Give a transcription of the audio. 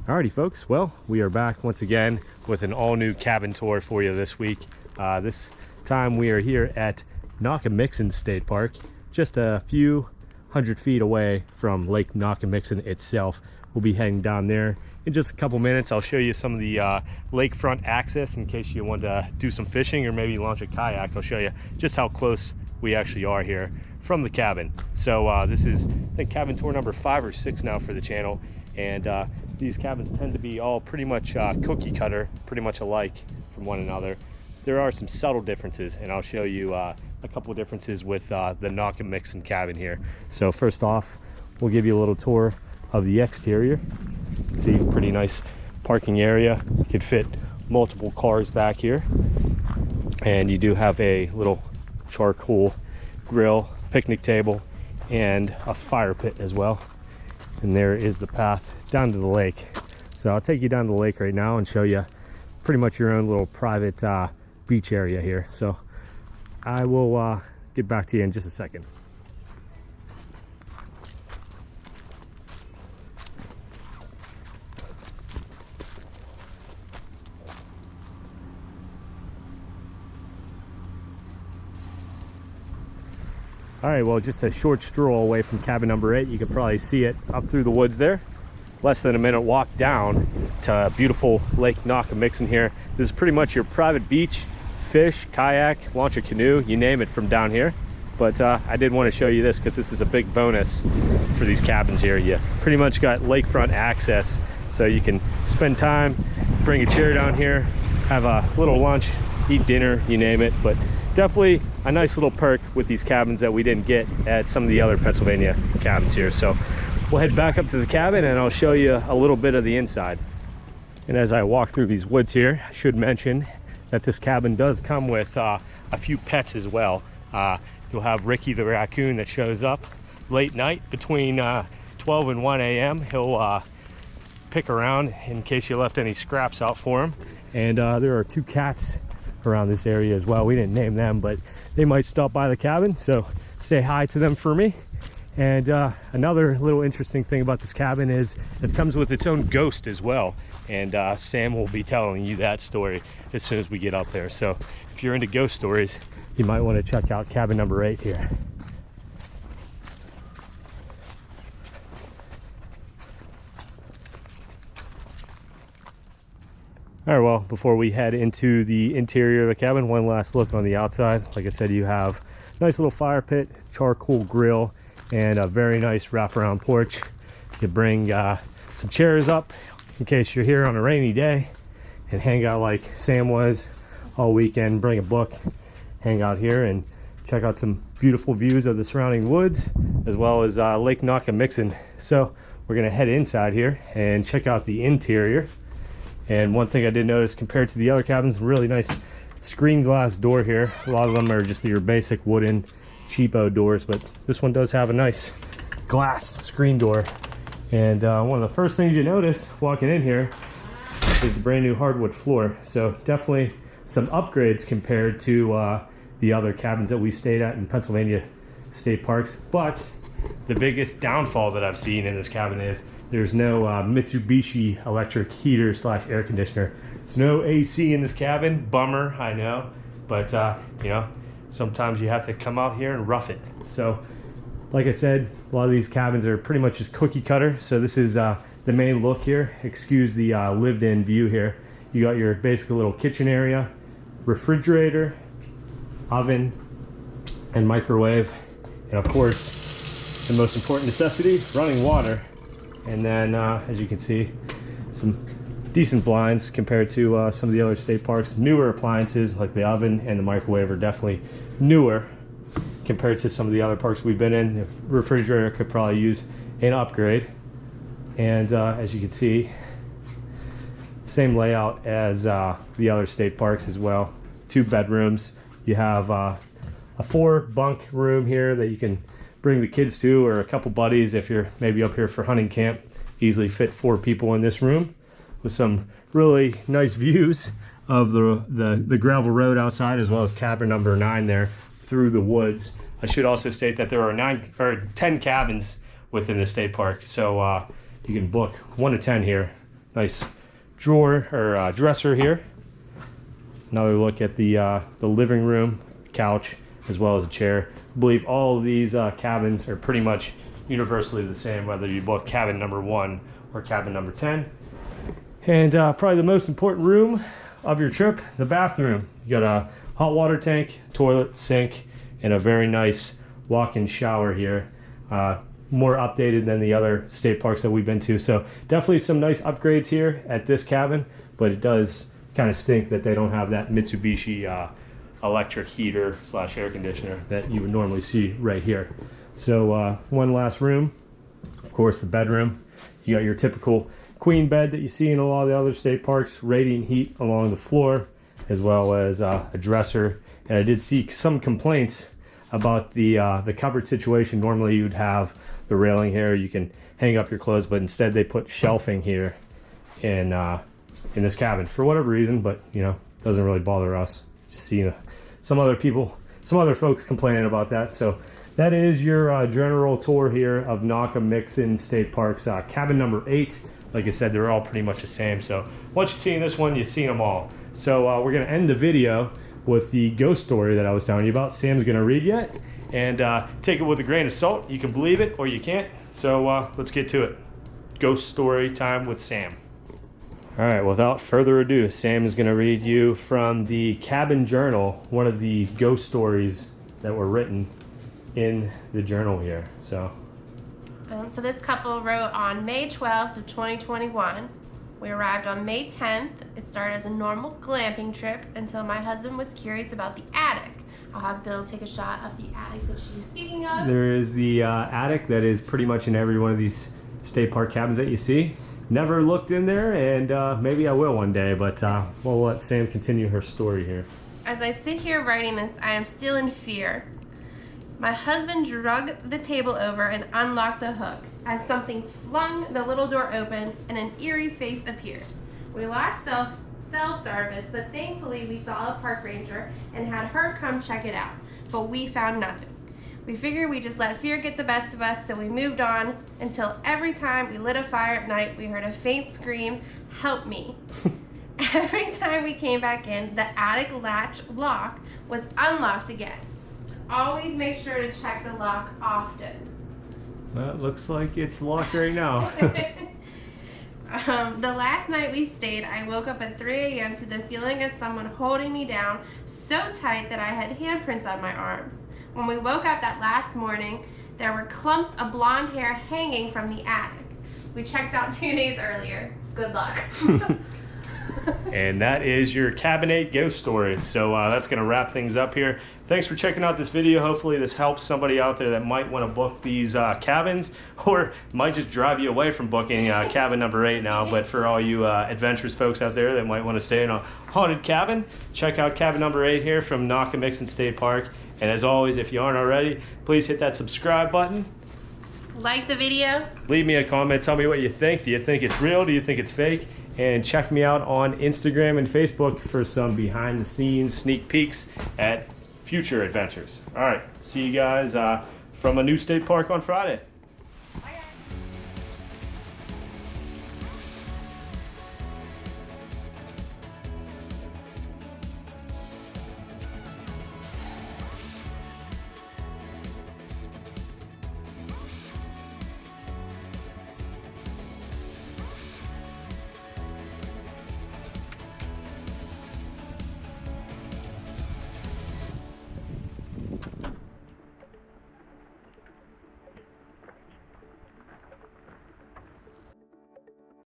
Alrighty folks, well, we are back once again with an all-new cabin tour for you this week. This time we are here at Nockamixon State Park, just a few hundred feet away from Lake Nockamixon itself. We'll be heading down there in just a couple minutes. I'll show you some of the lakefront access in case you want to do some fishing or maybe launch a kayak. I'll show you just how close we actually are here from the cabin. So this is, I think, cabin tour number 5 or 6 now for the channel. And these cabins tend to be all pretty much cookie cutter, pretty much alike from one another. There are some subtle differences, and I'll show you a couple differences with the Nockamixon cabin here. So first off, we'll give you a little tour of the exterior. See, pretty nice parking area. You could fit multiple cars back here. And you do have a little charcoal grill, picnic table, and a fire pit as well. And there is the path down to the lake. So I'll take you down to the lake right now and show you pretty much your own little private beach area here. So I will get back to you in just a second. All right, well, just a short stroll away from cabin number 8. You can probably see it up through the woods there. Less than a minute walk down to beautiful Lake Nockamixon here. This is pretty much your private beach, fish, kayak, launch a canoe, you name it, from down here. But I did want to show you this because this is a big bonus for these cabins here. You pretty much got lakefront access, so you can spend time, bring a chair down here, have a little lunch, eat dinner, you name it. But definitely a nice little perk with these cabins that we didn't get at some of the other Pennsylvania cabins here. So we'll head back up to the cabin and I'll show you a little bit of the inside. And as I walk through these woods here, I should mention that this cabin does come with a few pets as well. You'll have Ricky the raccoon that shows up late night between 12 and 1 a.m. He'll pick around in case you left any scraps out for him. And there are 2 cats around this area as well. We didn't name them, but they might stop by the cabin, so say hi to them for me. And another little interesting thing about this cabin is it comes with its own ghost as well, and Sam will be telling you that story as soon as we get up there. So if you're into ghost stories, you might want to check out cabin number 8 here. All right, well, before we head into the interior of the cabin, one last look on the outside. Like I said, you have a nice little fire pit, charcoal grill, and a very nice wraparound porch. You bring some chairs up in case you're here on a rainy day and hang out like Sam was all weekend. Bring a book, hang out here, and check out some beautiful views of the surrounding woods, as well as Lake Nockamixon. So we're gonna head inside here and check out the interior. And one thing I did notice compared to the other cabins, really nice screen glass door here. A lot of them are just your basic wooden cheapo doors, but this one does have a nice glass screen door. And one of the first things you notice walking in here is the brand new hardwood floor. So definitely some upgrades compared to the other cabins that we've stayed at in Pennsylvania state parks. But the biggest downfall that I've seen in this cabin is there's no Mitsubishi electric heater / air conditioner. It's no AC in this cabin. Bummer, I know. But, you know, sometimes you have to come out here and rough it. So, like I said, a lot of these cabins are pretty much just cookie cutter. So this is the main look here. Excuse the lived-in view here. You got your basic little kitchen area, refrigerator, oven, and microwave. And of course, the most important necessity, running water. And then, as you can see, some decent blinds compared to some of the other state parks. Newer appliances like the oven and the microwave are definitely newer compared to some of the other parks we've been in. The refrigerator could probably use an upgrade. And as you can see, same layout as the other state parks as well. 2 bedrooms. You have a 4 bunk room here that you can bring the kids to, or a couple buddies if you're maybe up here for hunting camp. Easily fit 4 people in this room with some really nice views of the gravel road outside, as well as cabin number 9 there through the woods. I should also state that there are 10 cabins within the state park, so you can book 1 to 10 here Nice drawer or dresser here. Another look at the living room, couch, as well as a chair. I believe all of these cabins are pretty much universally the same, whether you book cabin number 1 or cabin number 10. And probably the most important room of your trip, the bathroom. You got a hot water tank, toilet, sink, and a very nice walk-in shower here. More updated than the other state parks that we've been to. So definitely some nice upgrades here at this cabin, but it does kind of stink that they don't have that Mitsubishi electric heater / air conditioner that you would normally see right here. So one last room, of course, the bedroom. You got your typical queen bed that you see in a lot of the other state parks, radiant heat along the floor, as well as a dresser. And I did see some complaints about the cupboard situation. Normally you'd have the railing here, you can hang up your clothes, but instead they put shelving here in this cabin for whatever reason, but you know, doesn't really bother us. Just seeing some other folks complaining about that. So that is your general tour here of Nockamixon State Park's cabin number 8. Like I said, they're all pretty much the same. So once you've seen this one, you've seen them all. So we're gonna end the video with the ghost story that I was telling you about. Sam's gonna read it and take it with a grain of salt. You can believe it or you can't. So let's get to it. Ghost story time with Sam. All right, without further ado, Sam is gonna read you from the cabin journal, one of the ghost stories that were written in the journal here. So this couple wrote on May 12th of 2021. We arrived on May 10th. It started as a normal glamping trip until my husband was curious about the attic. I'll have Bill take a shot of the attic that she's speaking of. There is the attic that is pretty much in every one of these state park cabins that you see. Never looked in there, and maybe I will one day, but we'll let Sam continue her story here. As I sit here writing this, I am still in fear. My husband drug the table over and unlocked the hook as something flung the little door open and an eerie face appeared. We lost cell service, but thankfully we saw a park ranger and had her come check it out, but we found nothing. We figured we just let fear get the best of us, so we moved on until every time we lit a fire at night, we heard a faint scream, "Help me." Every time we came back in, the attic latch lock was unlocked again. Always make sure to check the lock often. Well, it looks like it's locked right now. The last night we stayed, I woke up at 3 a.m. to the feeling of someone holding me down so tight that I had handprints on my arms. When we woke up that last morning, there were clumps of blonde hair hanging from the attic. We checked out 2 days earlier. Good luck. And that is your cabin 8 ghost story. So that's going to wrap things up here. Thanks for checking out this video. Hopefully this helps somebody out there that might want to book these cabins, or might just drive you away from booking cabin number 8 now. But for all you adventurous folks out there that might want to stay in a haunted cabin, check out cabin number 8 here from Nockamixon State Park. And as always, if you aren't already, please hit that subscribe button. Like the video. Leave me a comment. Tell me what you think. Do you think it's real? Do you think it's fake? And check me out on Instagram and Facebook for some behind the scenes sneak peeks at future adventures. All right, see you guys from a new state park on Friday.